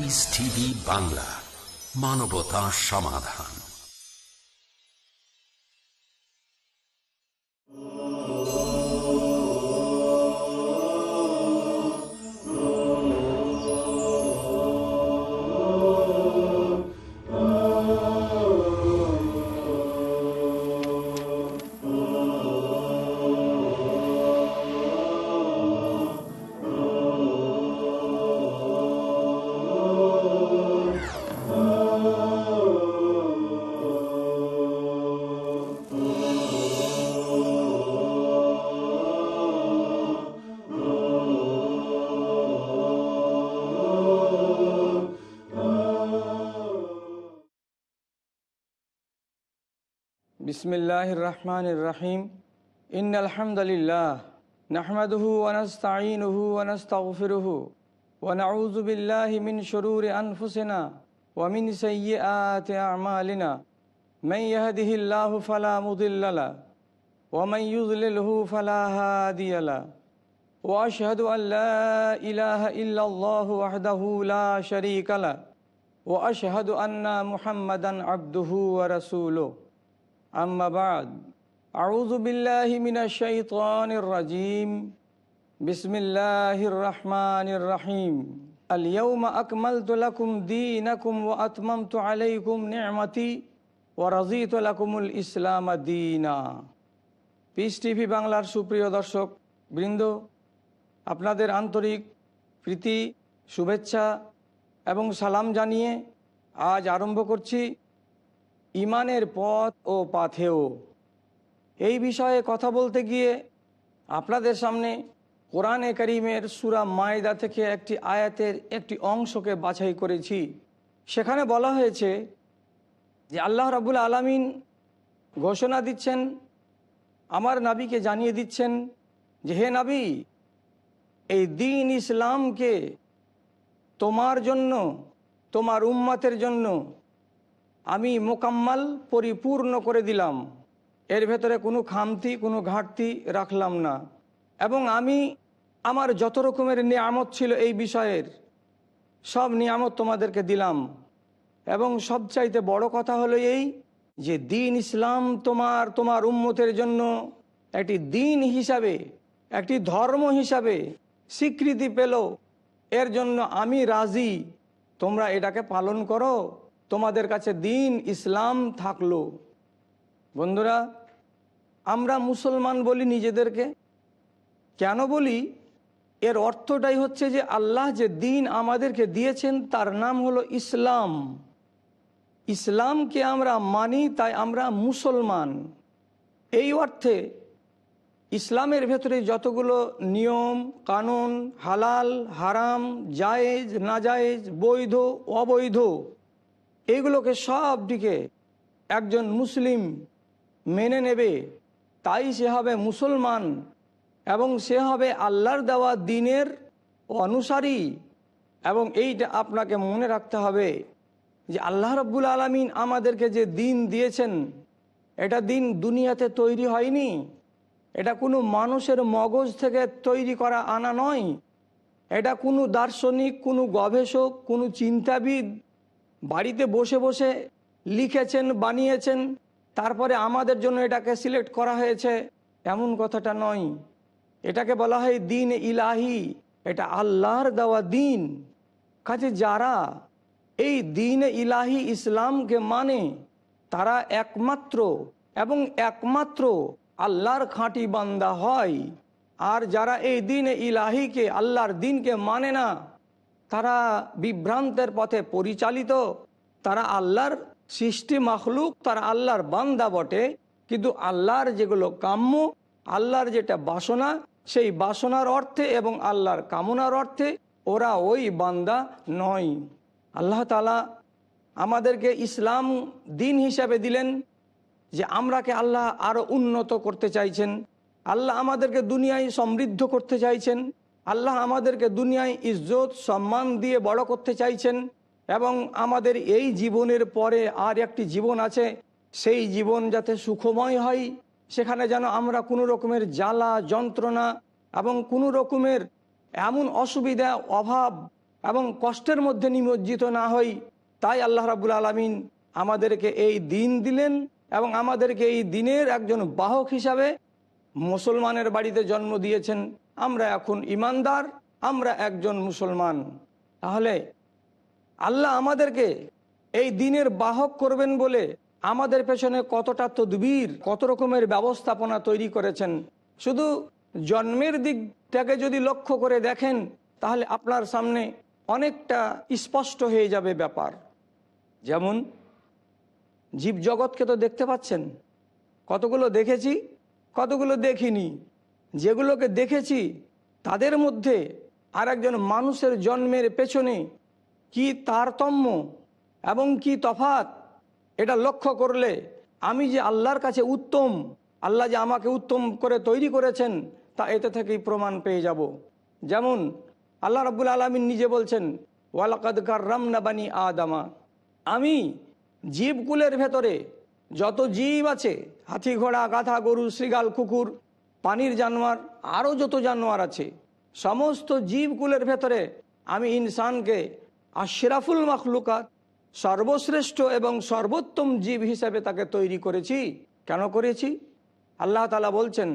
Piece TV Bangla, মানবতা সমাধান। বিসমিল্লাহির রহমানির রহিম। ইন্নাল হামদুলিল্লাহ নাহমাদুহু ওয়া নাস্তাঈনুহু ওয়া নাস্তাগফিরুহু ওয়া নাউযু বিল্লাহি মিন শুরুরি আনফুসিনা ওয়া মিন সাইয়্যিআতি আ'মালিনা। মান ইয়াহদিহিল্লাহু ফালা মুদিল্লা লাহু ওয়া মান ইউদ্লিলহু ফালা হাদিয়া লাহু ওয়া আশহাদু আল লা ইলাহা ইল্লাল্লাহু ওয়াহদাহু লা শারীকা লাহু ওয়া আশহাদু আন্না মুহাম্মাদান আবদুহু ওয়া রাসূলুহু। আম্মা বা'দ, আউযু বিল্লাহি মিনাশ শাইতানির রাজীম। বিসমিল্লাহির রহমানির রহিম। আল ইয়াওমা আকমালতু লাকুম দীনাকুম ওয়া আতমামতু আলাইকুম নি'মাতি ওয়া রাযীতু লাকুমুল ইসলাম দীনা। পিস টিভি বাংলার সুপ্রিয় দর্শক বৃন্দ, আপনাদের আন্তরিক প্রীতি, শুভেচ্ছা এবং সালাম জানিয়ে আজ আরম্ভ করছি ইমানের পথ ও পাথেয়। এই বিষয়ে কথা বলতে গিয়ে আপনাদের সামনে কোরআনে কারীমের সূরা মায়দা থেকে একটি আয়াতের একটি অংশকে বাছাই করেছি। সেখানে বলা হয়েছে যে আল্লাহ রাব্বুল আলামিন ঘোষণা দিচ্ছেন, আমার নবীকে জানিয়ে দিচ্ছেন যে হে নবী, এই দ্বীন ইসলামকে তোমার জন্য, তোমার উম্মতের জন্য আমি মোকাম্মাল পরিপূর্ণ করে দিলাম। এর ভেতরে কোনো খামতি, কোনো ঘাটতি রাখলাম না। এবং আমি আমার যত রকমের নিয়ামত ছিল এই বিষয়ের সব নিয়ামত তোমাদেরকে দিলাম। এবং সবচাইতে বড় কথা হলো এই যে দ্বীন ইসলাম তোমার উম্মতের জন্য একটি দ্বীন হিসাবে, একটি ধর্ম হিসাবে স্বীকৃতি পেল। এর জন্য আমি রাজি, তোমরা এটাকে পালন করো, তোমাদের কাছে দ্বীন ইসলাম থাকলো। বন্ধুরা, আমরা মুসলমান বলি নিজেদেরকে, কেন বলি? এর অর্থটাই হচ্ছে যে আল্লাহ যে দ্বীন আমাদেরকে দিয়েছেন তার নাম হলো ইসলাম। ইসলামকে আমরা মানি, তাই আমরা মুসলমান। এই অর্থে ইসলামের ভেতরে যতগুলো নিয়ম কানুন, হালাল হারাম, জায়েজ নাজায়েজ, বৈধ অবৈধ, এইগুলোকে সবটিকে একজন মুসলিম মেনে নেবে, তাই সে হবে মুসলমান এবং সে হবে আল্লাহর দেওয়া দ্বীনের অনুসারী। এবং এইটা আপনাকে মনে রাখতে হবে যে আল্লাহ রাব্বুল আলামিন আমাদেরকে যে দ্বীন দিয়েছেন, এটা দ্বীন দুনিয়াতে তৈরি হয়নি, এটা কোনো মানুষের মগজ থেকে তৈরি করা আনা নয়, এটা কোনো দার্শনিক, কোনো গবেষক, কোনো চিন্তাবিদ বাড়িতে বসে বসে লিখেছেন, বানিয়েছেন, তারপরে আমাদের জন্য এটাকে সিলেক্ট করা হয়েছে, এমন কথাটা নয়। এটাকে বলা হয় দ্বীন ইলাহি, এটা আল্লাহর দেওয়া দ্বীন। কাজে যারা এই দ্বীন ইলাহি ইসলামকে মানে তারা একমাত্র এবং একমাত্র আল্লাহর খাঁটি বান্দা হয়। আর যারা এই দ্বীন ইলাহিকে, আল্লাহর দ্বীনকে মানে না, তারা বিভ্রান্তের পথে পরিচালিত। তারা আল্লাহর সৃষ্টি মাখলুক, তারা আল্লাহর বান্দা বটে, কিন্তু আল্লাহর যেগুলো কাম্য, আল্লাহর যেটা বাসনা, সেই বাসনার অর্থে এবং আল্লাহর কামনার অর্থে ওরা ওই বান্দা নয়। আল্লাহ তাআলা আমাদেরকে ইসলাম দ্বীন হিসাবে দিলেন যে আমরাকে আল্লাহ আরও উন্নত করতে চাইছেন। আল্লাহ আমাদেরকে দুনিয়ায় সমৃদ্ধ করতে চাইছেন। আল্লাহ আমাদেরকে দুনিয়ায় ইজ্জত সম্মান দিয়ে বড় করতে চাইছেন। এবং আমাদের এই জীবনের পরে আর একটি জীবন আছে, সেই জীবন যাতে সুখময় হয়, সেখানে যেন আমরা কোনো রকমের জ্বালা যন্ত্রণা এবং কোনো রকমের এমন অসুবিধা, অভাব এবং কষ্টের মধ্যে নিমজ্জিত না হই। তাই আল্লাহ রাব্বুল আলামিন আমাদেরকে এই দিন দিলেন এবং আমাদেরকে এই দিনের একজন বাহক হিসাবে মুসলমানের বাড়িতে জন্ম দিয়েছেন। আমরা এখন ইমানদার, আমরা একজন মুসলমান। তাহলে আল্লাহ আমাদেরকে এই দিনের বাহক করবেন বলে আমাদের পেছনে কতটা তদবির, কত রকমের ব্যবস্থাপনা তৈরি করেছেন। শুধু জন্মের দিকটাকে যদি লক্ষ্য করে দেখেন তাহলে আপনার সামনে অনেকটা স্পষ্ট হয়ে যাবে ব্যাপার। যেমন জীবজগৎকে তো দেখতে পাচ্ছেন, কতগুলো দেখেছি, কতগুলো দেখিনি। যেগুলোকে দেখেছি তাদের মধ্যে আর একজন মানুষের জন্মের পেছনে কি তারতম্য এবং কি তফাৎ, এটা লক্ষ্য করলে আমি যে আল্লাহর কাছে উত্তম, আল্লাহ যে আমাকে উত্তম করে তৈরি করেছেন তা এতে থেকেই প্রমাণ পেয়ে যাব। যেমন আল্লাহ রাব্বুল আলামিন নিজে বলছেন, ওয়ালাকাদ কাররামনা বানি আদামা, আমি জীবকুলের ভেতরে যত জীব আছে, হাতি ঘোড়া গাধা গরু শৃগাল কুকুর পানির জানোয়ার আরও যত জানোয়ার আছে, সমস্ত জীবকুলের ভেতরে আমি ইনসানকে আশরাফুল মাখলুকাত, সর্বশ্রেষ্ঠ এবং সর্বোত্তম জীব হিসেবে তাকে তৈরি করেছি। কেন করেছি? আল্লাহ তাআলা বলছেন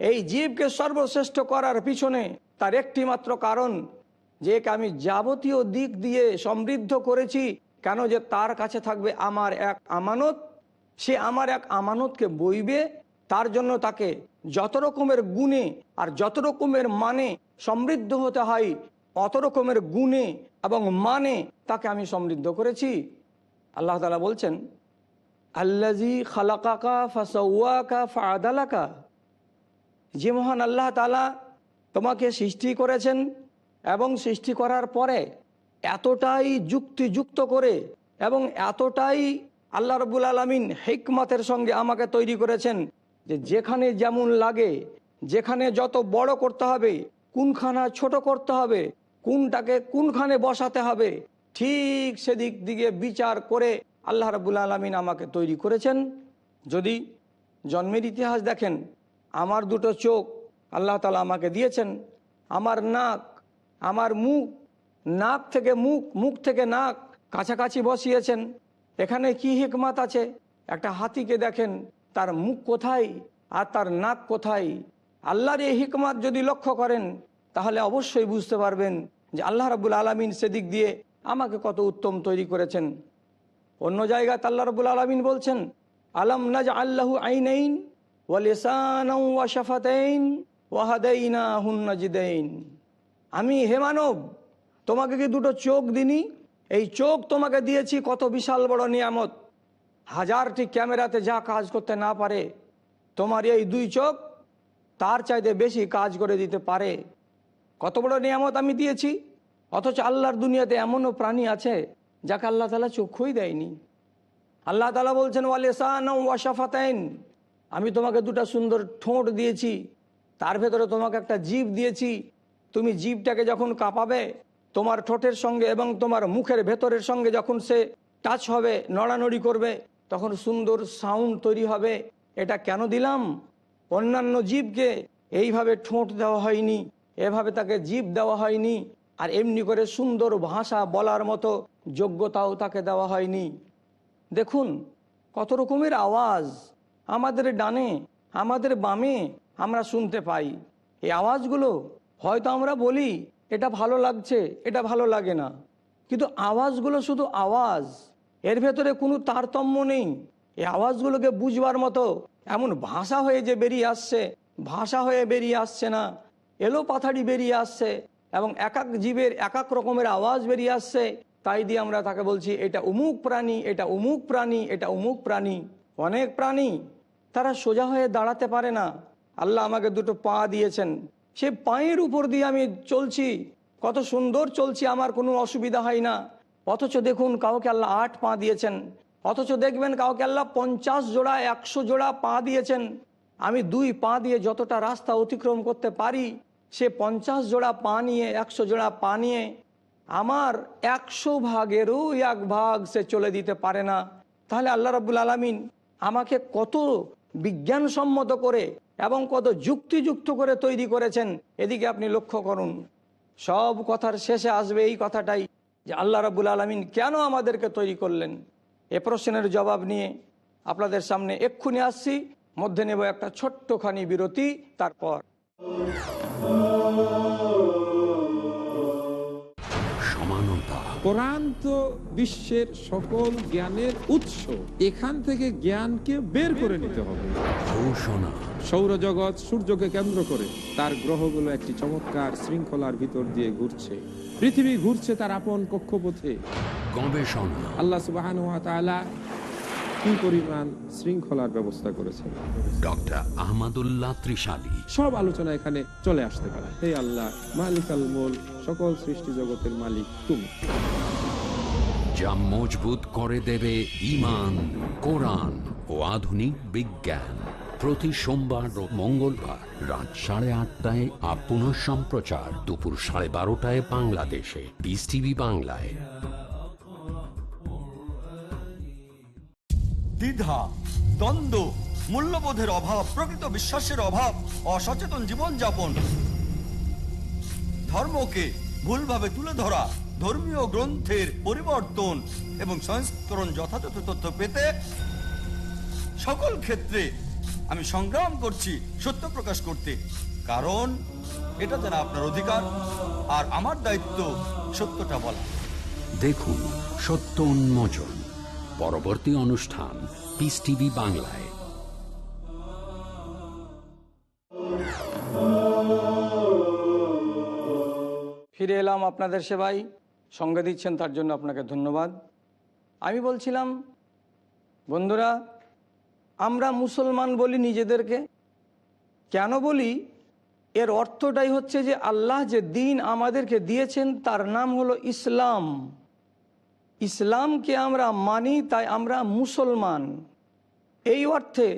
এই জীবকে সর্বশ্রেষ্ঠ করার পিছনে তার একটি মাত্র কারণ, যে আমি যাবতীয় দিক দিয়ে সমৃদ্ধ করেছি। কেন? যে তার কাছে থাকবে আমার এক আমানত, সে আমার এক আমানতকে বইবে। তার জন্য তাকে যত রকমের গুণে আর যত রকমের মানে সমৃদ্ধ হতে হয়, অত রকমের গুণে এবং মানে তাকে আমি সমৃদ্ধ করেছি। আল্লাহ তাআলা বলছেন, আল্লাযী খালাকাকা ফাসাওয়াকা ফাআদালাকা, যে মহান আল্লাহ তাআলা তোমাকে সৃষ্টি করেছেন এবং সৃষ্টি করার পরে এতটাই যুক্তিযুক্ত করে এবং এতটাই আল্লাহ রাব্বুল আলামিন হিকমতের সঙ্গে আমাকে তৈরি করেছেন যে যেখানে যেমন লাগে, যেখানে যত বড় করতে হবে, কোনখানা ছোট করতে হবে, কোনটাকে কোনখানে বসাতে হবে, ঠিক সেদিক দিকে বিচার করে আল্লাহ রাব্বুল আলামিন আমাকে তৈরি করেছেন। যদি জন্মের ইতিহাস দেখেন, আমার দুটো চোখ আল্লাহ তাআলা আমাকে দিয়েছেন, আমার নাক, আমার মুখ, নাক থেকে মুখ, মুখ থেকে নাক কাছাকাছি বসিয়েছেন। এখানে কি হিকমত আছে? একটা হাতিকে দেখেন, তার মুখ কোথায় আর তার নাক কোথায়। আল্লাহর এই হিকমত যদি লক্ষ্য করেন তাহলে অবশ্যই বুঝতে পারবেন যে আল্লাহ রাব্বুল আলামিন সেদিক দিয়ে আমাকে কত উত্তম তৈরি করেছেন। অন্য জায়গায় আল্লাহ রাব্বুল আলামিন বলছেন, আলাম নাজআল লাহু আইনাইন ওয়া লিসানান ওয়া শাফাতাইন ওয়া হাদাইনাহুন নাজদাইন, আমি হে মানব তোমাকে কি দুটো চোখ দিনি? এই চোখ তোমাকে দিয়েছি, কত বিশাল বড় নিয়ামত। হাজারটি ক্যামেরাতে যা কাজ করতে না পারে, তোমার এই দুই চোখ তার চাইতে বেশি কাজ করে দিতে পারে। কত বড় নিয়ামত আমি দিয়েছি। অথচ আল্লাহর দুনিয়াতে এমনও প্রাণী আছে যাকে আল্লাহ তাআলা চক্ষুই দেয়নি। আল্লাহ তাআলা বলছেন, ওয়া লিসানান ওয়া শাফাতাইন, আমি তোমাকে দুটো সুন্দর ঠোঁট দিয়েছি, তার ভেতরে তোমাকে একটা জিভ দিয়েছি। তুমি জিভটাকে যখন কাঁপাবে, তোমার ঠোঁটের সঙ্গে এবং তোমার মুখের ভেতরের সঙ্গে যখন সে টাচ হবে, নড়ানড়ি করবে, তখন সুন্দর সাউন্ড তৈরি হবে। এটা কেন দিলাম? অন্যান্য জীবকে এইভাবে ঠোঁট দেওয়া হয়নি, এভাবে তাকে জিভ দেওয়া হয়নি, আর এমনি করে সুন্দর ভাষা বলার মতো যোগ্যতাও তাকে দেওয়া হয়নি। দেখুন কত রকমের আওয়াজ আমাদের ডানে আমাদের বামে আমরা শুনতে পাই। এই আওয়াজগুলো হয়তো আমরা বলি এটা ভালো লাগছে, এটা ভালো লাগে না, কিন্তু আওয়াজগুলো শুধু আওয়াজ, এর ভেতরে কোনো তারতম্য নেই। এই আওয়াজগুলোকে বুঝবার মতো এমন ভাষা হয়ে যে বেরিয়ে আসছে, ভাষা হয়ে বেরিয়ে আসছে না, এলো পাথাড়ি বেরিয়ে আসছে এবং এক এক জীবের এক এক রকমের আওয়াজ বেরিয়ে আসছে। তাই দিয়ে আমরা তাকে বলছি এটা অমুক প্রাণী, এটা অমুক প্রাণী, এটা অমুক প্রাণী। অনেক প্রাণী তারা সোজা হয়ে দাঁড়াতে পারে না। আল্লাহ আমাকে দুটো পা দিয়েছেন, সে পায়ের উপর দিয়ে আমি চলছি, কত সুন্দর চলছি, আমার কোনো অসুবিধা হয় না। অথচ দেখুন কাউকে আল্লাহ 8 পা দিয়েছেন, অথচ দেখবেন কাউকে আল্লাহ 50 জোড়া 100 জোড়া পা দিয়েছেন। আমি 2 পা দিয়ে যতটা রাস্তা অতিক্রম করতে পারি, সে 50 জোড়া পা নিয়ে 100 জোড়া পা নিয়ে আমার 100 ভাগেরও 1 ভাগ সে চলে দিতে পারে না। তাহলে আল্লাহ রাব্বুল আলামিন আমাকে কত বিজ্ঞানসম্মত করে এবং কত যুক্তিযুক্ত করে তৈরি করেছেন, এদিকে আপনি লক্ষ্য করুন। সব কথার শেষে আসবে এই কথাটাই যে আল্লাহ রাব্বুল আলামিন কেন আমাদেরকে তৈরি করলেন। এ প্রশ্নের জবাব নিয়ে আপনাদের সামনে এক্ষুনি আসছি। মধ্যে নেব একটা ছোট্টখানি বিরতি, তারপর সমানতা, কোরআন তো বিশ্বের সকল জ্ঞানের উৎস, এখান থেকে জ্ঞানকে বের করে নিতে হবে। ঘোষণা, সৌরজগৎ সূর্যকে কেন্দ্র করে তার গ্রহগুলো একটি চমৎকার শৃঙ্খলার ভিতর দিয়ে ঘুরছে, পৃথিবী ঘুরছে তার আপন কক্ষপথে। গবেষণা, আল্লাহ সুবহানাহু ওয়া তাআলা কি পরিমাণ শৃঙ্খলার ব্যবস্থা করেছেন, ডক্টর আহমদুল্লাহ ত্রিশালী। সব আলোচনা এখানে চলে আসতে পারে। হে আল্লাহ মালিকাল মুলক, সকল সৃষ্টি জগতের মালিক তুমি। যা মজবুত করে দেবে ঈমান, কোরআন ও আধুনিক বিজ্ঞান। প্রতি সোমবার ও মঙ্গলবার রাত 8:30টায় আর পুনঃ সম্প্রচার দুপুর 12:30টায় বাংলাদেশে পিস টিভি বাংলায়। দ্বিধা, দ্বন্দ্ব, মূল্যবোধের অভাব, প্রকৃত বিশ্বাসের অভাব, অসচেতন জীবনযাপন, ধর্মকে ভুলভাবে তুলে ধরা, ধর্মীয় গ্রন্থের পরিবর্তন এবং সংস্করণ যথাযথ তথ্য পেতে সকল ক্ষেত্রে আমি সংগ্রাম করছি সত্য প্রকাশ করতে। কারণ এটা যেন আপনার অধিকার, আর আমার দায়িত্ব সত্যটা বলা। দেখুন সত্য উন্মোচন, পরবর্তী অনুষ্ঠান পিস টিভি বাংলায়। ফিরে এলাম আপনাদের সেবায়, সঙ্গে দিচ্ছেন তার জন্য আপনাকে ধন্যবাদ। আমি বলছিলাম বন্ধুরা, আমরা মুসলমান বলি নিজেদেরকে, কেন বলি? এর অর্থটাই হচ্ছে যে আল্লাহ যে দিন আমাদেরকে দিয়েছেন তার নাম হলো ইসলাম। ইসলামকে আমরা মানি, তাই আমরা মুসলমান। এই অর্থে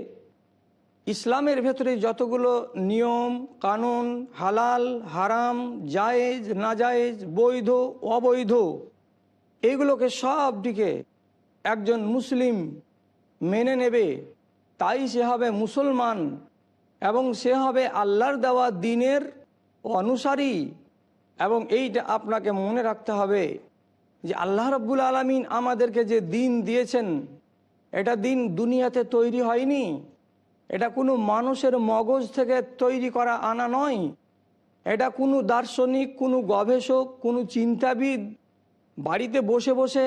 ইসলামের ভেতরে যতগুলো নিয়ম কানুন, হালাল হারাম, জায়েজ নাজায়েজ, বৈধ অবৈধ, এইগুলোকে সবটিকে একজন মুসলিম মেনে নেবে, তাই সে হবে মুসলমান এবং সে হবে আল্লাহর দেওয়া দ্বীনের অনুসারী। এবং এইটা আপনাকে মনে রাখতে হবে যে আল্লাহ রাব্বুল আলামিন আমাদেরকে যে দ্বীন দিয়েছেন, এটা দ্বীন দুনিয়াতে তৈরি হয়নি, এটা কোনো মানুষের মগজ থেকে তৈরি করা আনা নয়, এটা কোনো দার্শনিক, কোনো গবেষক, কোনো চিন্তাবিদ বাড়িতে বসে বসে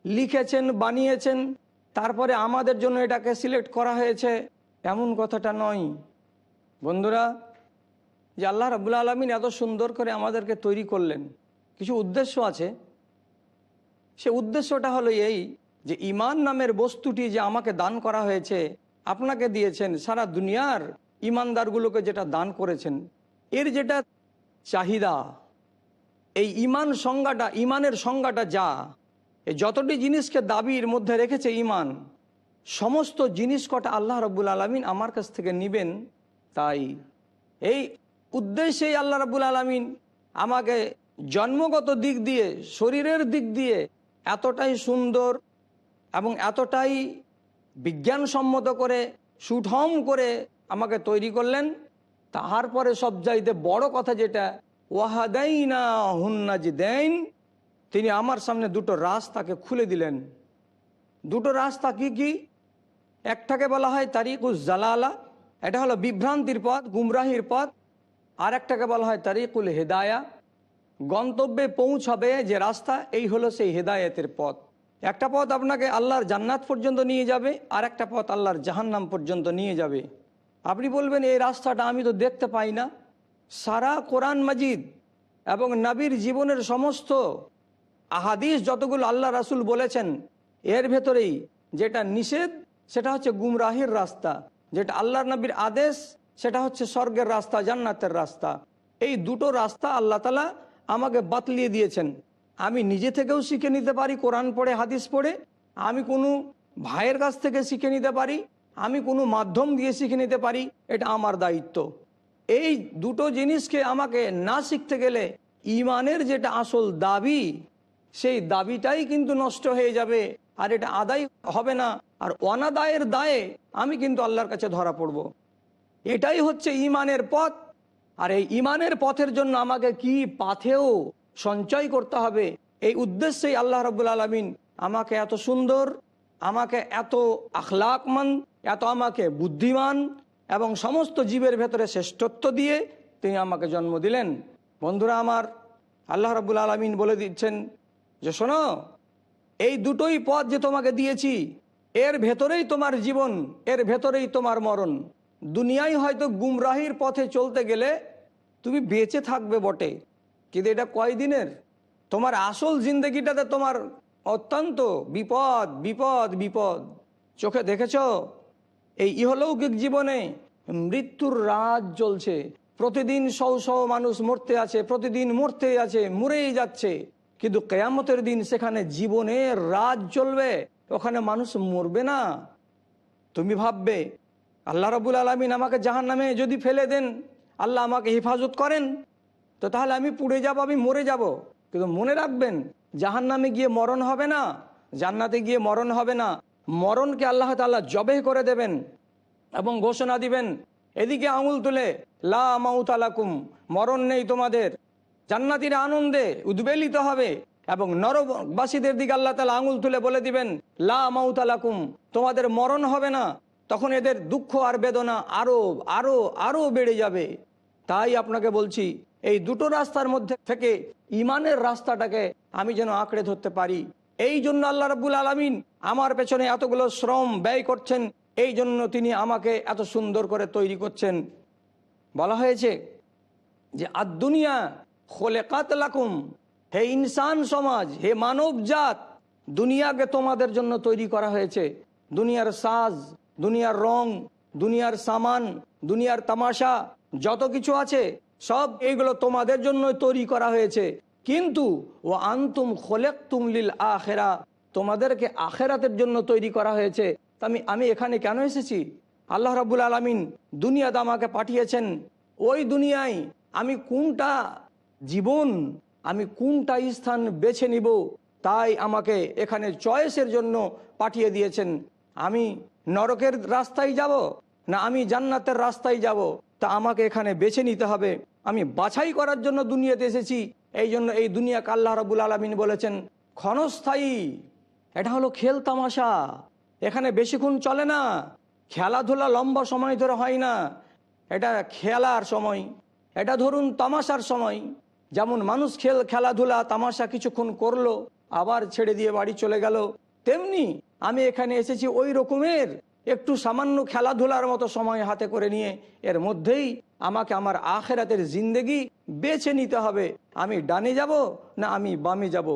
লিখেছেন, বানিয়েছেন, তারপরে আমাদের জন্য এটাকে সিলেক্ট করা হয়েছে, এমন কথাটা নয়। বন্ধুরা, যে আল্লাহ রাব্বুল আলামিন এত সুন্দর করে আমাদেরকে তৈরি করলেন, কিছু উদ্দেশ্য আছে। সে উদ্দেশ্যটা হলো এই যে ঈমান নামের বস্তুটি যে আমাকে দান করা হয়েছে, আপনাকে দিয়েছেন, সারা দুনিয়ার ঈমানদারগুলোকে যেটা দান করেছেন, এর যেটা চাহিদা, এই ঈমান সংজ্ঞাটা, ঈমানের সংজ্ঞাটা যা, এই যতটি জিনিসকে দাবির মধ্যে রেখেছে ঈমান, সমস্ত জিনিস কটা আল্লাহ রাব্বুল আলামিন আমার কাছ থেকে নেবেন। তাই এই উদ্দেশ্যেই আল্লাহ রাব্বুল আলামিন আমাকে জন্মগত দিক দিয়ে, শরীরের দিক দিয়ে এতটাই সুন্দর এবং এতটাই বিজ্ঞানসম্মত করে, সুঠম করে আমাকে তৈরি করলেন। তারপরে সবচাইতে বড় কথা যেটা, ওয়াহাদাইনা হুন্নাজিদাইন, তিনি আমার সামনে দুটো রাস্তাকে খুলে দিলেন। দুটো রাস্তা কি কি? একটাকে বলা হয় তারিকুজ জালালা, এটা হলো বিভ্রান্তির পথ, গুমরাহির পথ। আর একটাকে বলা হয় তারিকুল হেদায়া, গন্তব্যে পৌঁছাবে যে রাস্তা, এই হলো সেই হেদায়েতের পথ। একটা পথ আপনাকে আল্লাহর জান্নাত পর্যন্ত নিয়ে যাবে, আর একটা পথ আল্লাহর জাহান্নাম পর্যন্ত নিয়ে যাবে। আপনি বলবেন এই রাস্তাটা আমি তো দেখতে পাই না। সারা কোরআন মাজিদ এবং নবীর জীবনের সমস্ত আহাদিস যতগুলো আল্লাহ রাসূল বলেছেন, এর ভেতরেই যেটা নিষেধ সেটা হচ্ছে গুমরাহির রাস্তা, যেটা আল্লাহর নবীর আদেশ সেটা হচ্ছে স্বর্গের রাস্তা, জান্নাতের রাস্তা। এই দুটো রাস্তা আল্লাহ তাআলা আমাকে বাতলিয়ে দিয়েছেন। আমি নিজে থেকেও শিখে নিতে পারি, কোরআন পড়ে হাদিস পড়ে, আমি কোনো ভাইয়ের কাছ থেকে শিখে নিতে পারি, আমি কোনো মাধ্যম দিয়ে শিখে নিতে পারি, এটা আমার দায়িত্ব। এই দুটো জিনিসকে আমাকে না শিখতে গেলে ঈমানের যেটা আসল দাবি, সেই দাবিটাই কিন্তু নষ্ট হয়ে যাবে, আর এটা আদায় হবে না, আর অনাদায়ের দায়ে আমি কিন্তু আল্লাহর কাছে ধরা পড়ব। এটাই হচ্ছে ঈমানের পথ, আর এই ইমানের পথের জন্য আমাকে কি পাথেও সঞ্চয় করতে হবে, এই উদ্দেশ্যেই আল্লাহ রাব্বুল আলামিন আমাকে এত সুন্দর, আমাকে এত আখলাকমান, এত আমাকে বুদ্ধিমান এবং সমস্ত জীবের ভেতরে শ্রেষ্ঠত্ব দিয়ে তিনি আমাকে জন্ম দিলেন। বন্ধুরা আমার, আল্লাহ রাব্বুল আলামিন বলে দিচ্ছেন যে শোনো, এই দুটোই পথ যে তোমাকে দিয়েছি, এর ভেতরেই তোমার জীবন, এর ভেতরেই তোমার মরণ। দুনিয়ায় হয়তো গুমরাহির পথে চলতে গেলে তুমি বেঁচে থাকবে বটে, কিন্তু এটা কয়দিনের? তোমার আসল জিন্দগিটাতে তোমার অত্যন্ত বিপদ বিপদ বিপদ। চোখে দেখেছ এই ইহলৌকিক জীবনে মৃত্যুর রাজ চলছে, প্রতিদিন শও শও মানুষ মরতে আছে, প্রতিদিন মরতেই আছে, মরেই যাচ্ছে। কিন্তু কিয়ামতের দিন সেখানে জীবনের রাজ চলবে, ওখানে মানুষ মরবে না। তুমি ভাববে আল্লাহ রাব্বুল আলামিন আমাকে জাহান্নামে যদি ফেলে দেন, আল্লাহ আমাকে হেফাজত করেন, তো তাহলে আমি পুড়ে যাব, আমি মরে যাব। কিন্তু মনে রাখবেন, জাহান্নামে গিয়ে মরণ হবে না, জান্নাতে গিয়ে মরণ হবে না। মরণকে আল্লাহ তাআলা জবেহ করে দেবেন এবং ঘোষণা দিবেন, এদিকে আঙুল তুলে, লা মাউতা লাকুম, মরণ নেই তোমাদের। জান্নাতীরা আনন্দে উদ্বেলিত হবে এবং নরকবাসীদের দিকে আল্লাহ তাআলা আঙুল তুলে বলে দিবেন, লা মাউতা লাকুম, তোমাদের মরণ হবে না। তখন এদের দুঃখ আর বেদনা আরো আরো আরো বেড়ে যাবে। তাই আপনাকে বলছি, এই দুটো রাস্তার মধ্যে থেকে ইমানের রাস্তাটাকে আমি যেন আঁকড়ে ধরতে পারি। এই জন্য আল্লাহ রাব্বুল আলামিন আমার পেছনে এতগুলো শ্রম ব্যয় করছেন, এই জন্য তিনি আমাকে এত সুন্দর করে তৈরি করছেন। বলা হয়েছে যে আদ-দুনিয়া খুলিকাত লাকুম, হে ইনসান সমাজ, হে মানব জাত, দুনিয়াকে তোমাদের জন্য তৈরি করা হয়েছে। দুনিয়ার সাজ, দুনিয়ার রং, দুনিয়ার সামান, দুনিয়ার তামাশা যত কিছু আছে সব এইগুলো তোমাদের জন্য তৈরি করা হয়েছে। কিন্তু ও আনতুম খুলিকতুম লিল আখিরা, তোমাদেরকে আখিরাতের জন্য তৈরি করা হয়েছে। আমি এখানে কেন এসেছি? আল্লাহ রাব্বুল আলামিন দুনিয়াতে আমাকে পাঠিয়েছেন, ওই দুনিয়ায় আমি কোনটা জীবন, আমি কোনটা স্থান বেছে নিব, তাই আমাকে এখানে চয়েসের জন্য পাঠিয়ে দিয়েছেন। আমি নরকের রাস্তায় যাব না আমি জান্নাতের রাস্তায় যাব, তা আমাকে এখানে বেছে নিতে হবে। আমি বাছাই করার জন্য দুনিয়াতে এসেছি। এই জন্য এই দুনিয়াকে আল্লাহ রাব্বুল আলামিন বলেছেন ক্ষণস্থায়ী, এটা হলো খেল তামাশা, এখানে বেশিক্ষণ চলে না। খেলাধুলা লম্বা সময় ধরে হয় না, এটা খেলার সময়, এটা ধরুন তামাশার সময়। যেমন মানুষ খেলাধুলা তামাশা কিছুক্ষণ করলো, আবার ছেড়ে দিয়ে বাড়ি চলে গেল, তেমনি আমি এখানে এসেছি ওই রকমের একটু সামান্য খেলাধুলার মতো সময় হাতে করে নিয়ে, এর মধ্যেই আমাকে আমার আখিরাতের জিন্দেগি বেছে নিতে হবে, আমি ডানে যাব না আমি বামে যাব।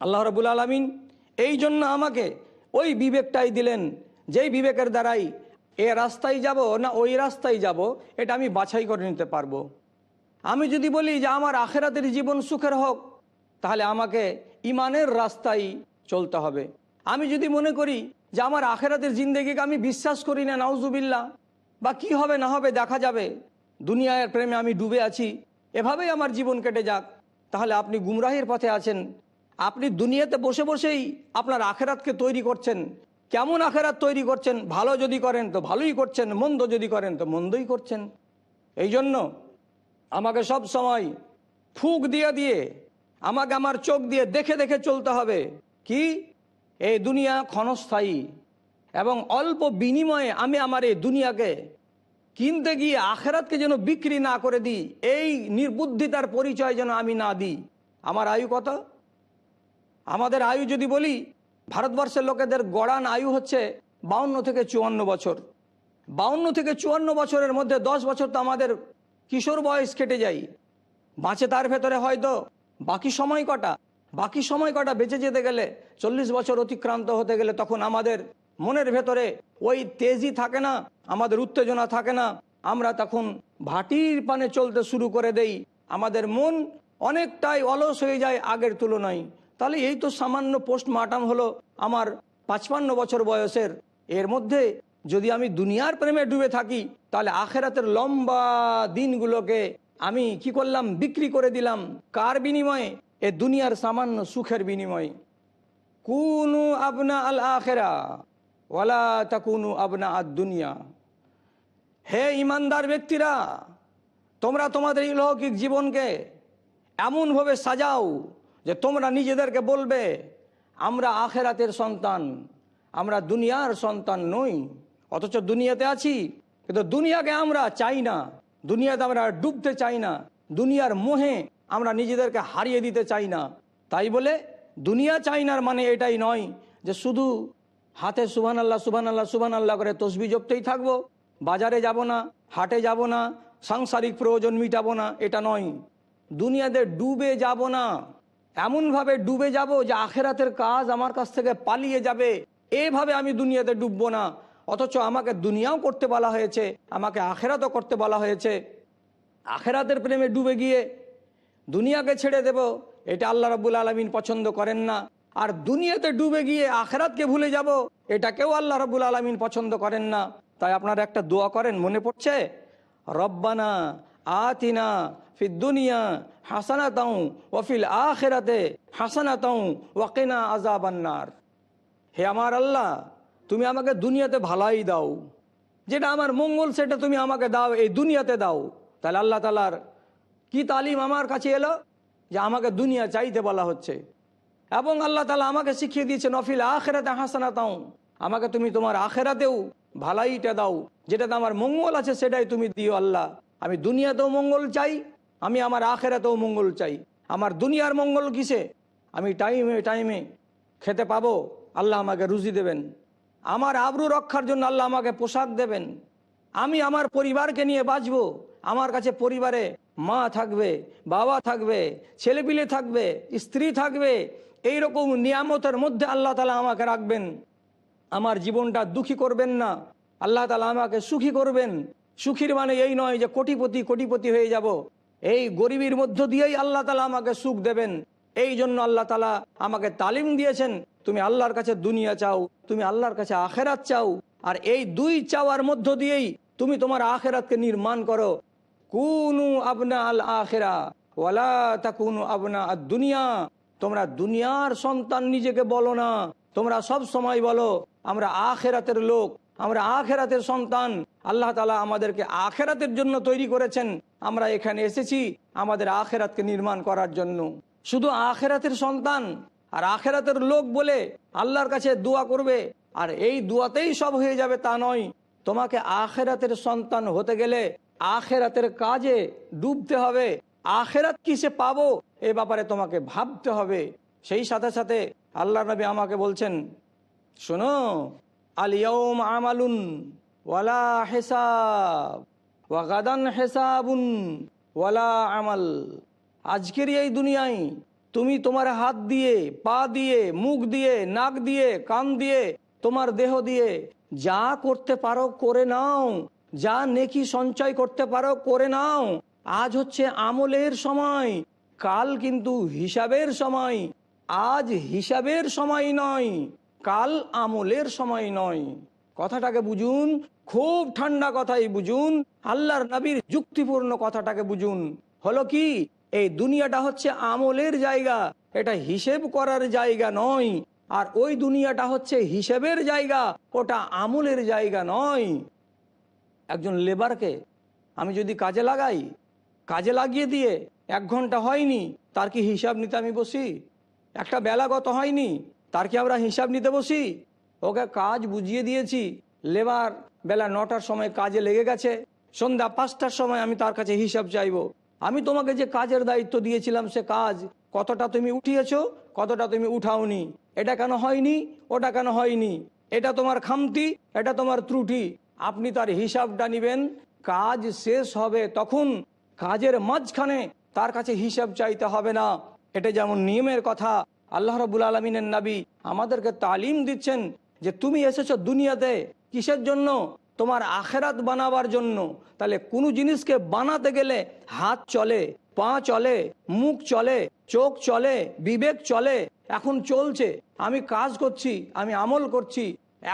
আল্লাহ রাব্বুল আলামিন এই জন্য আমাকে ওই বিবেকটাই দিলেন, যেই বিবেকের দ্বারাই এ রাস্তায় যাব না ওই রাস্তায় যাব, এটা আমি বাছাই করে নিতে পারবো। আমি যদি বলি যে আমার আখিরাতের জীবন সুখের হোক, তাহলে আমাকে ইমানের রাস্তায় চলতে হবে। আমি যদি মনে করি যে আমার আখিরাতের জিন্দেগিকে আমি বিশ্বাস করি না, নাউজুবিল্লাহ, বা কি হবে না হবে দেখা যাবে, দুনিয়ার প্রেমে আমি ডুবে আছি, এভাবেই আমার জীবন কেটে যাক, তাহলে আপনি গুমরাহির পথে আছেন। আপনি দুনিয়াতে বসে বসেই আপনার আখিরাতকে তৈরি করছেন। কেমন আখিরাত তৈরি করছেন? ভালো যদি করেন তো ভালোই করছেন, মন্দ যদি করেন তো মন্দই করছেন। এই জন্য আমাকে সব সময় ফুঁক দিয়ে দিয়ে, আমাকে আমার চোখ দিয়ে দেখে দেখে চলতে হবে কি এই দুনিয়া ক্ষণস্থায়ী, এবং অল্প বিনিময়ে আমি আমার এই দুনিয়াকে কিনতে গিয়ে আখিরাতকে যেন বিক্রি না করে দিই, এই নির্বুদ্ধিতার পরিচয় যেন আমি না দিই। আমার আয়ু কত? আমাদের আয়ু যদি বলি, ভারতবর্ষের লোকেদের গড়ান আয়ু হচ্ছে 52 থেকে 54 বছর। 52 থেকে 54 বছরের মধ্যে 10 বছর তো আমাদের কিশোর বয়স কেটে যায়, বাঁচে তার ভেতরে হয়তো বাকি সময় কটা বেঁচে যেতে গেলে 40 বছর অতিক্রান্ত হতে গেলে তখন আমাদের মনের ভেতরে ওই তেজি থাকে না, আমাদের উত্তেজনা থাকে না, আমরা তখন ভাটির পানে চলতে শুরু করে দেই, আমাদের মন অনেকটাই অলস হয়ে যায় আগের তুলনায়। তাহলে এই তো সামান্য পোস্টমার্টাম হলো আমার 55 বছর বয়সের। এর মধ্যে যদি আমি দুনিয়ার প্রেমে ডুবে থাকি, তাহলে আখিরাতের লম্বা দিনগুলোকে আমি কি করলাম? বিক্রি করে দিলাম। কার বিনিময়ে? এ দুনিয়ার সামান্য সুখের বিনিময়ে। কুনু আবনা আল আখিরা ওয়ালা তাকুনু আবনা আদ দুনিয়া। হে ইমানদার ব্যক্তিরা, তোমরা তোমাদের ইহলৌকিক জীবনকে এমনভাবে সাজাও যে তোমরা নিজেদেরকে বলবে আমরা আখেরাতের সন্তান, আমরা দুনিয়ার সন্তান নই। অথচ দুনিয়াতে আছি, কিন্তু দুনিয়াকে আমরা চাই না, দুনিয়াতে আমরা ডুবতে চাই না, দুনিয়ার মোহে আমরা নিজেদেরকে হারিয়ে দিতে চাই না। তাই বলে দুনিয়া চাই নার মানে এটাই নয় যে শুধু হাতে সুবহানাল্লাহ সুবহানাল্লাহ সুবহানাল্লাহ করে তসবিহ জপতেই থাকবো, বাজারে যাব না, হাটে যাব না, সাংসারিক প্রয়োজন মিটাবো না, এটা নয়। দুনিয়াতে ডুবে যাব না, এমনভাবে ডুবে যাব যে আখেরাতের কাজ আমার কাছ থেকে পালিয়ে যাবে, এভাবে আমি দুনিয়াতে ডুববো না। অথচ আমাকে দুনিয়াও করতে বলা হয়েছে, আমাকে আখেরাতও করতে বলা হয়েছে। আখেরাতের প্রেমে ডুবে গিয়ে দুনিয়াকে ছেড়ে দেব, এটা আল্লাহ রাব্বুল আলামিন পছন্দ করেন না। আর দুনিয়াতে ডুবে গিয়ে আখেরাতকে ভুলে যাব, এটাকেও আল্লাহ রাব্বুল আলামিন পছন্দ করেন না। তাই আপনারা একটা দোয়া করেন, মনে পড়ছে? রব্বানা আতিনা ফিদ দুনিয়া হাসানাতাও ওয়া ফিল আখিরাতে হাসানাতাও ওয়া কিনা আযাবান্নার। হে আমার আল্লাহ, তুমি আমাকে দুনিয়াতে ভালাই দাও, যেটা আমার মঙ্গল সেটা তুমি আমাকে দাও, এই দুনিয়াতে দাও। তাহলে আল্লাহ তাআলার কি তালিম আমার কাছে এলো যে আমাকে দুনিয়া চাইতে বলা হচ্ছে। এবং আল্লাহ তাআলা আমাকে শিখিয়ে দিয়েছেন ওয়াফিল আখিরাতে হাসানাতাও, আমাকে তুমি তোমার আখেরাতেও ভালাইটা দাও, যেটাতে আমার মঙ্গল আছে সেটাই তুমি দিও। আল্লাহ, আমি দুনিয়াতেও মঙ্গল চাই, আমি আমার আখেরাতেও মঙ্গল চাই। আমার দুনিয়ার মঙ্গল কিসে? আমি টাইমে টাইমে খেতে পাবো, আল্লাহ আমাকে রুজি দেবেন। আমার আবরু রক্ষার জন্য আল্লাহ আমাকে পোশাক দেবেন। আমি আমার পরিবারকে নিয়ে বাঁচবো, আমার কাছে পরিবারে মা থাকবে, বাবা থাকবে, ছেলেপিলে থাকবে, স্ত্রী থাকবে। এইরকম নিয়ামতের মধ্যে আল্লাহ তাআলা আমাকে রাখবেন। আমার জীবনটা দুঃখী করবেন না, আল্লাহ তাআলা আমাকে সুখী করবেন। সুখীর মানে এই নয় যে কোটিপতি কোটিপতি হয়ে যাব, এই গরিবের মধ্য দিয়েই আল্লাহ তাআলা আমাকে সুখ দেবেন। এই জন্য আল্লাহ তাআলা আমাকে তালিম দিয়েছেন, তুমি আল্লাহর কাছে দুনিয়া চাও, তুমি আল্লাহর কাছে আখেরাত চাও। আর এই দুই চাওয়ার মধ্য দিয়েই তুমি তোমার আখেরাতকে নির্মাণ করো। কুনু আবনা আল আখিরা ওয়ালা তাকুনু আবনা আদ দুনিয়া। তোমরা দুনিয়ার সন্তান নিজেকে বলো না, তোমরা সব সময় বলো আমরা আখেরাতের লোক, আমরা আখেরাতের সন্তান। আল্লাহ তাআলা আমাদেরকে আখেরাতের জন্য তৈরি করেছেন, আমরা এখানে এসেছি আমাদের আখেরাতকে নির্মাণ করার জন্য। শুধু আখেরাতের সন্তান আর আখেরাতের লোক বলে আল্লাহর কাছে দোয়া করবে আর এই দোয়াতেই সব হয়ে যাবে তা নয়। তোমাকে আখেরাতের সন্তান হতে গেলে আখেরাতের কাজে ডুবতে হবে, আখেরাত কিসে পাবো এ ব্যাপারে তোমাকে ভাবতে হবে। সেই সাথে সাথে আল্লাহর নবী আমাকে বলছেন, শোনো, আল ইয়াউম আমালুন ওয়ালা হিসাব ওয়া গাদান হিসাবুন ওয়ালা আমাল। আজকের এই দুনিয়ায় তুমি তোমার হাত দিয়ে, পা দিয়ে, মুখ দিয়ে, নাক দিয়ে, কান দিয়ে, তোমার দেহ দিয়ে যা করতে পারো করে নাও, যা নেকি সঞ্চয় করতে পারো করে নাও। আজ হচ্ছে আমলের সময়, কাল কিন্তু হিসাবের সময়। আজ হিসাবের সময় নয়, কাল আমলের সময় নয়। কথাটাকে বুঝুন, খুব ঠান্ডা কথাই বুঝুন, আল্লাহর নবীর যুক্তিপূর্ণ কথাটাকে বুঝুন। হলো কি, এই দুনিয়াটা হচ্ছে আমলের জায়গা, এটা হিসেব করার জায়গা নয়। আর ওই দুনিয়াটা হচ্ছে হিসেবের জায়গা, ওটা আমলের জায়গা নয়। একজন লেবারকে আমি যদি কাজে লাগাই, কাজে লাগিয়ে দিয়ে 1 ঘন্টা হয়নি, তার কি হিসাব নিতে আমি বসি? একটা বেলা গত হয়নি, তার কি আমরা হিসাব নিতে বসি? ওকে কাজ বুঝিয়ে দিয়েছি, লেবার বেলা 9টার সময় কাজে লেগে গেছে, সন্ধ্যা 5টার সময় আমি তার কাছে হিসাব চাইবো। আমি তোমাকে যে কাজের দায়িত্ব দিয়েছিলাম সে কাজ কতটা তুমি উঠিয়েছো, কতটা তুমি উঠাওনি, এটা কেন হয়নি, ওটা কেন হয়নি, এটা তোমার খামতি, এটা তোমার ত্রুটি। আপনি তার হিসাবটা নেবেন, কাজ শেষ হবে তখন। কাজের মাঝখানে তার কাছে হিসাব চাইতে হবে না। এটা যেমন নিয়মের কথা। আল্লাহ রাব্বুল আলামিনের নবী আমাদেরকে তালিম দিচ্ছেন যে তুমি এসেছো দুনিয়াতে কিসের জন্য? তোমার আখেরাত বানাবার জন্য। তাহলে কোনো জিনিসকে বানাতে গেলে হাত চলে, পা চলে, মুখ চলে, চোখ চলে, বিবেক চলে। এখন চলছে, আমি কাজ করছি, আমি আমল করছি,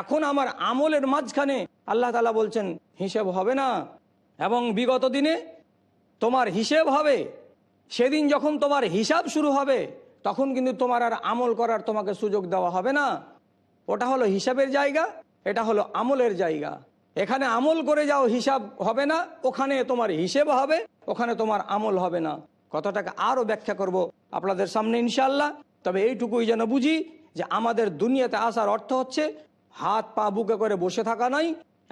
এখন আমার আমলের মাঝখানে আল্লাহ তাআলা বলছেন হিসাব হবে না। এবং বিগত দিনে তোমার হিসেব হবে। সেদিন যখন তোমার হিসাব শুরু হবে তখন কিন্তু তোমার আর আমল করার তোমাকে সুযোগ দেওয়া হবে না। ওটা হলো হিসাবের জায়গা, এটা হলো আমলের জায়গা। এখানে আমল করে যাও, হিসাব হবে না, ওখানে তোমার হিসেব হবে, ওখানে তোমার আমল হবে না। কথাটাকে আরও ব্যাখ্যা করব আপনাদের সামনে ইনশাআল্লাহ। তবে এইটুকুই যেন বুঝি যে আমাদের দুনিয়াতে আসার অর্থ হচ্ছে হাত পা বুকে করে বসে থাকা নয়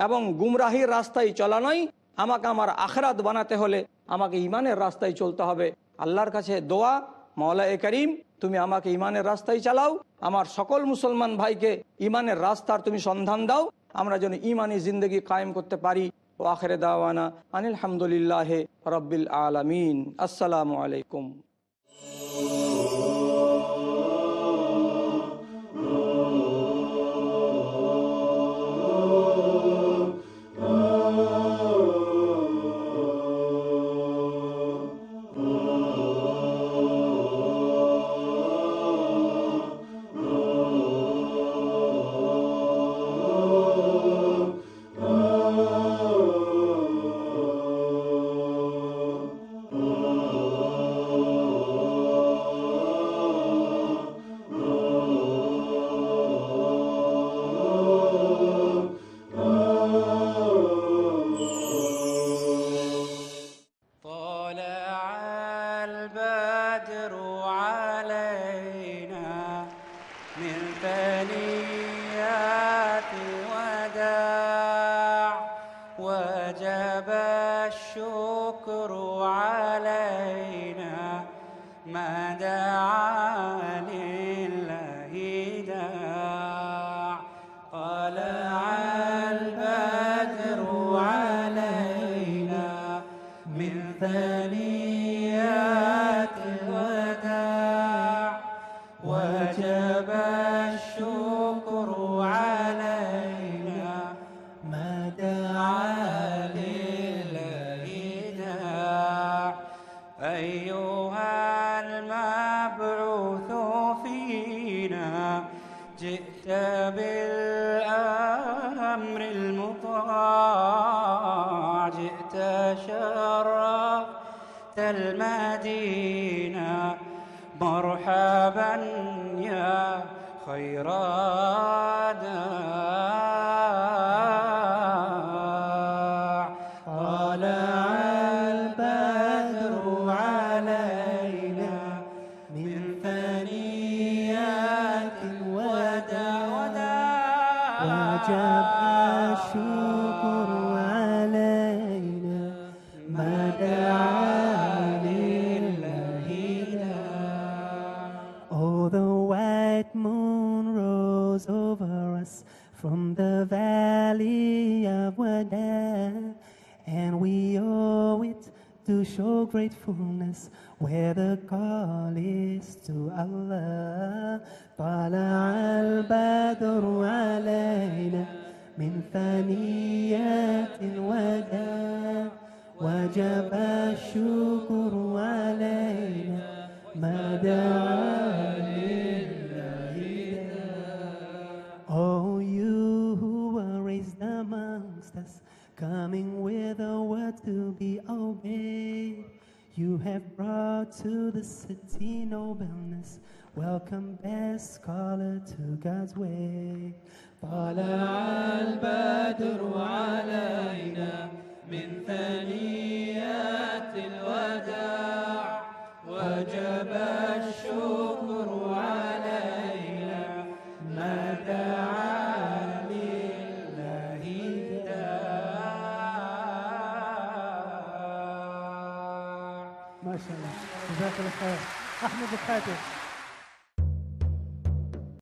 এবং গুমরাহির রাস্তায় চলা নয়। আমাকে আমার আখরাত বানাতে হলে আমাকে ইমানের রাস্তায় চলতে হবে। আল্লাহর কাছে দোয়া, মাওলায়ে করিম তুমি আমাকে ইমানের রাস্তায় চালাও, আমার সকল মুসলমান ভাইকে ইমানের রাস্তার তুমি সন্ধান দাও, আমরা যেন ইমানি জিন্দগি কায়েম করতে পারি। ও আখিরে দাওয়ানা আনিল হামদুলিল্লাহি রাব্বিল আলামিন। আসসালামু আলাইকুম। جئت بالأمر المطاع جئت شرفت المدينة مرحبا يا خير داع طلع البدر علينا من ثنيات الوداع وجب الشكر علينا ما دعا لله داع. Oh, the white moon rose over us from the valley of Wada, and we owe it to show gratefulness where the call is to Allah. طلع البدر علينا من ثنيات الوداع وجب الشكر علينا ما دعا لله داع. Oh, you who were raised amongst us, coming with a word to be obeyed, you have brought to the city nobleness. Welcome, best scholar to God's way. طلع البدر علينا من ثنيات الوداع وجب الشكر علينا ما دعا لله داع. ما شاء الله، جزاك الله خير. أحمد الخاتم.